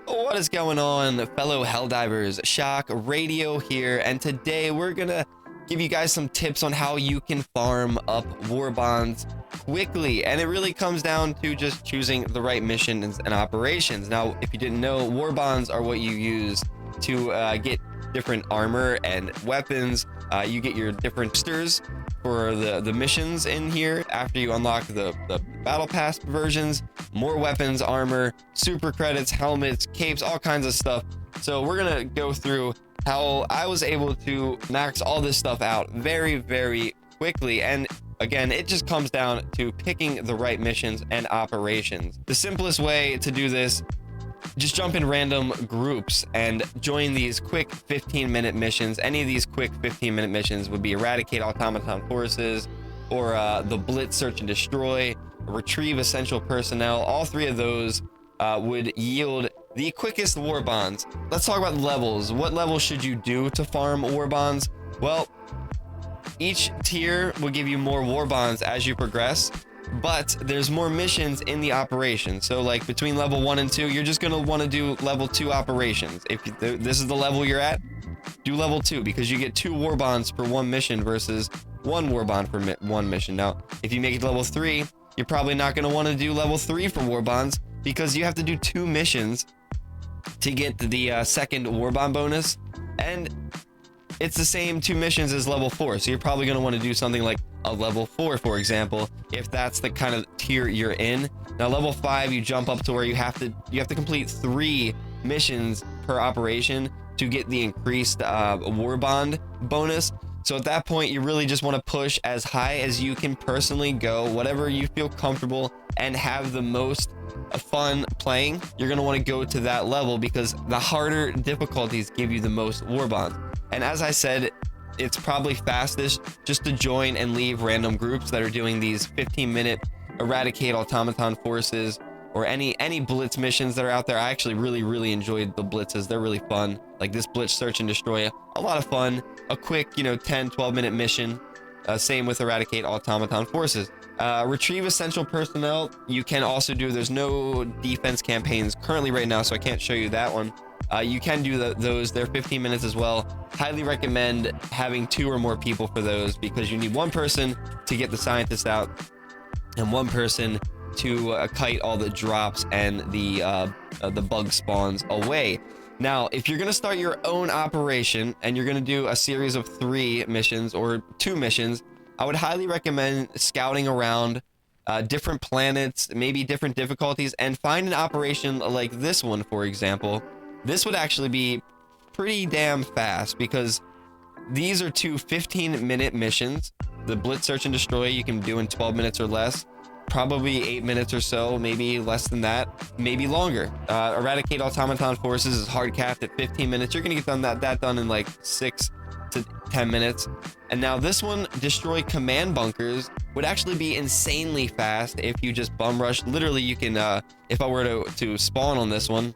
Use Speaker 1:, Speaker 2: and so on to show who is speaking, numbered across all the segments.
Speaker 1: What is going on, fellow Helldivers? Shock Radio here, and today we're gonna give you guys some tips on how you can farm up war bonds quickly. And it really comes down to just choosing the right missions and operations. Now, if you didn't know, war bonds are what you use to get different armor and weapons. You get your different boosters for the missions in here after you unlock the battle pass versions, more weapons, armor, super credits, helmets, capes, all kinds of stuff. So we're gonna go through how I was able to max all this stuff out very quickly. And again, it just comes down to picking the right missions and operations. The simplest way to do this, just jump in random groups and join these quick 15-minute missions. Any of these quick 15-minute missions would be eradicate automaton forces, or the blitz, search and destroy, retrieve essential personnel. All three of those would yield the quickest war bonds. Let's talk about levels. What level should you do to farm war bonds? Well, each tier will give you more war bonds as you progress, but there's more missions in the operation. So like between level 1 and 2, you're just going to want to do level 2 operations. If this is the level you're at, do level 2, because you get 2 war bonds per 1 mission versus 1 war bond per 1 mission. Now, if you make it to level 3, you're probably not going to want to do level 3 for war bonds, because you have to do 2 missions to get the second war bond bonus, and it's the same 2 missions as level 4. So you're probably going to want to do something like a level 4, for example, if that's the kind of tier you're in. Now level 5, you jump up to where you have to complete 3 missions per operation to get the increased war bond bonus. So at that point, you really just want to push as high as you can personally go, whatever you feel comfortable and have the most fun playing. You're going to want to go to that level, because the harder difficulties give you the most war bonds. And as I said, it's probably fastest just to join and leave random groups that are doing these 15-minute eradicate automaton forces, or any blitz missions that are out there. I actually really enjoyed the blitzes. They're really fun. Like this blitz, search and destroy, a lot of fun. A quick 10-12 minute mission. Same with eradicate automaton forces. Retrieve essential personnel, you can also do. There's no defense campaigns currently right now, so I can't show you that one. You can do those. They're 15 minutes as well. Highly recommend having 2 or more people for those, because you need 1 person to get the scientist out and 1 person to kite all the drops and the bug spawns away. Now, if you're going to start your own operation and you're going to do a series of 3 missions or 2 missions, I would highly recommend scouting around different planets, maybe different difficulties, and find an operation like this one, for example. This would actually be pretty damn fast, because these are 2 15-minute missions. The blitz, search and destroy you can do in 12 minutes or less, probably 8 minutes or so, maybe less than that, maybe longer. Eradicate automaton forces is hard capped at 15 minutes. You're gonna get that done in like 6 to 10 minutes. And now this one, destroy command bunkers, would actually be insanely fast if you just bum rush. Literally, you can if I were to spawn on this one,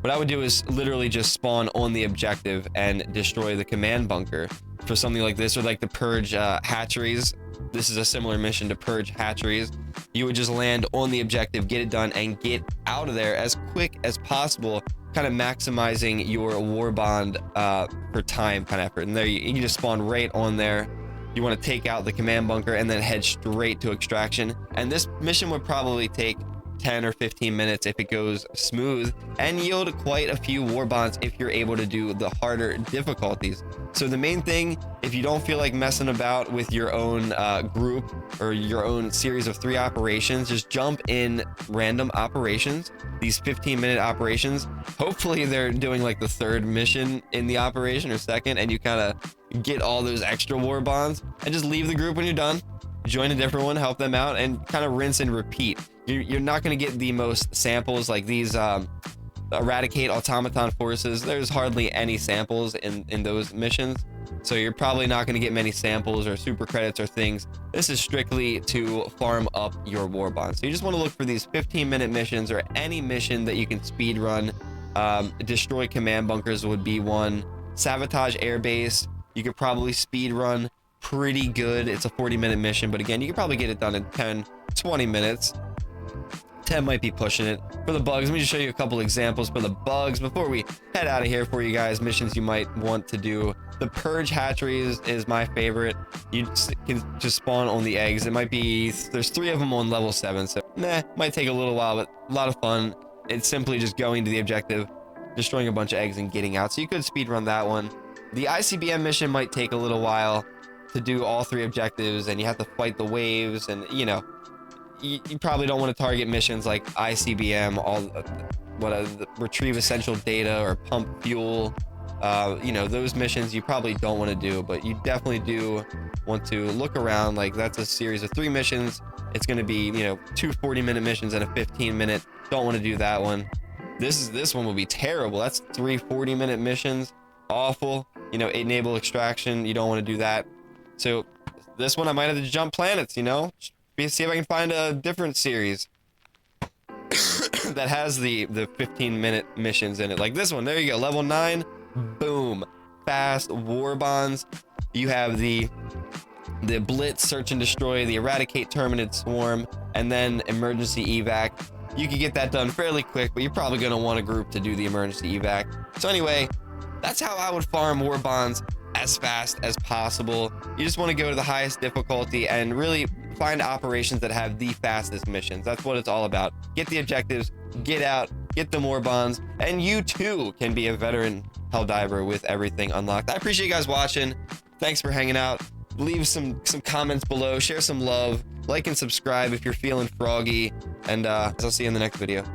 Speaker 1: what I would do is literally just spawn on the objective and destroy the command bunker for something like this, or like the purge hatcheries. This is a similar mission to purge hatcheries. You would just land on the objective, get it done, and get out of there as quick as possible, kind of maximizing your war bond for time kind of effort. And there you just spawn right on there. You want to take out the command bunker and then head straight to extraction. And this mission would probably take 10 or 15 minutes if it goes smooth, and yield quite a few war bonds if you're able to do the harder difficulties. So the main thing, if you don't feel like messing about with your own group or your own series of 3 operations, just jump in random operations, these 15-minute operations. Hopefully they're doing like the 3rd mission in the operation or 2nd, and you kind of get all those extra war bonds, and just leave the group when you're done, join a different one, help them out, and kind of rinse and repeat. You're not going to get the most samples like these eradicate automaton forces. There's hardly any samples in those missions, so you're probably not going to get many samples or super credits or things. This is strictly to farm up your war bonds. So you just want to look for these 15-minute missions, or any mission that you can speed run. Destroy command bunkers would be one. Sabotage airbase, you could probably speed run pretty good. It's a 40-minute mission, but again, you could probably get it done in 10-20 minutes. 10 might be pushing it. For the bugs, let me just show you a couple examples for the bugs before we head out of here for you guys. Missions you might want to do. The purge hatchery is my favorite. You can just spawn on the eggs. It might be, there's 3 of them on level 7, so might take a little while, but a lot of fun. It's simply just going to the objective, destroying a bunch of eggs and getting out, so you could speed run that one. The ICBM mission might take a little while to do all 3 objectives, and you have to fight the waves, and you know, you probably don't want to target missions like ICBM, retrieve essential data or pump fuel. You know, those missions you probably don't want to do, but you definitely do want to look around. Like, that's a series of 3 missions. It's going to be, you know, 2 40-minute missions and a 15-minute. Don't want to do that one. This one will be terrible. That's 3 40-minute missions. Awful. You know, enable extraction. You don't want to do that. So this one I might have to jump planets, you know, see if I can find a different series that has the 15-minute missions in it, like this one. There you go, level 9. Boom, fast war bonds. You have the blitz, search and destroy, the eradicate terminid swarm, and then emergency evac. You can get that done fairly quick, but you're probably going to want a group to do the emergency evac. So anyway, that's how I would farm war bonds as fast as possible. You just want to go to the highest difficulty and really find operations that have the fastest missions. That's what it's all about. Get the objectives, get out, get the more bonds, and you too can be a veteran Helldiver with everything unlocked. I appreciate you guys watching. Thanks for hanging out. Leave some comments below, share some love, like and subscribe if you're feeling froggy, and I'll see you in the next video.